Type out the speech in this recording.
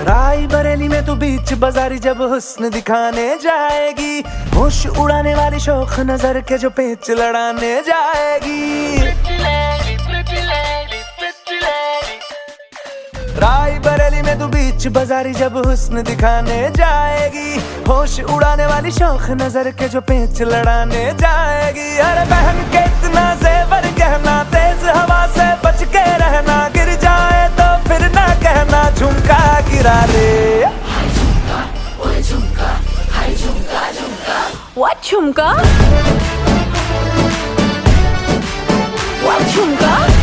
राय बरेली में तू बीच बाजारी जब हुस्न दिखाने जाएगी, होश उड़ाने वाली शौक नजर के जो पेच लड़ाने जाएगी। राय बरेली में तू बीच बाजारी जब हुस्न दिखाने जाएगी, होश उड़ाने वाली शौक नजर के जो पेच लड़ाने जाएगी। अरे बहन के इतना जेवर गहना, तेज हवा से बच के रहना, गिर जाए तो फिर ना कहना झुमका गिरा ले। What झुमका? What झुमका?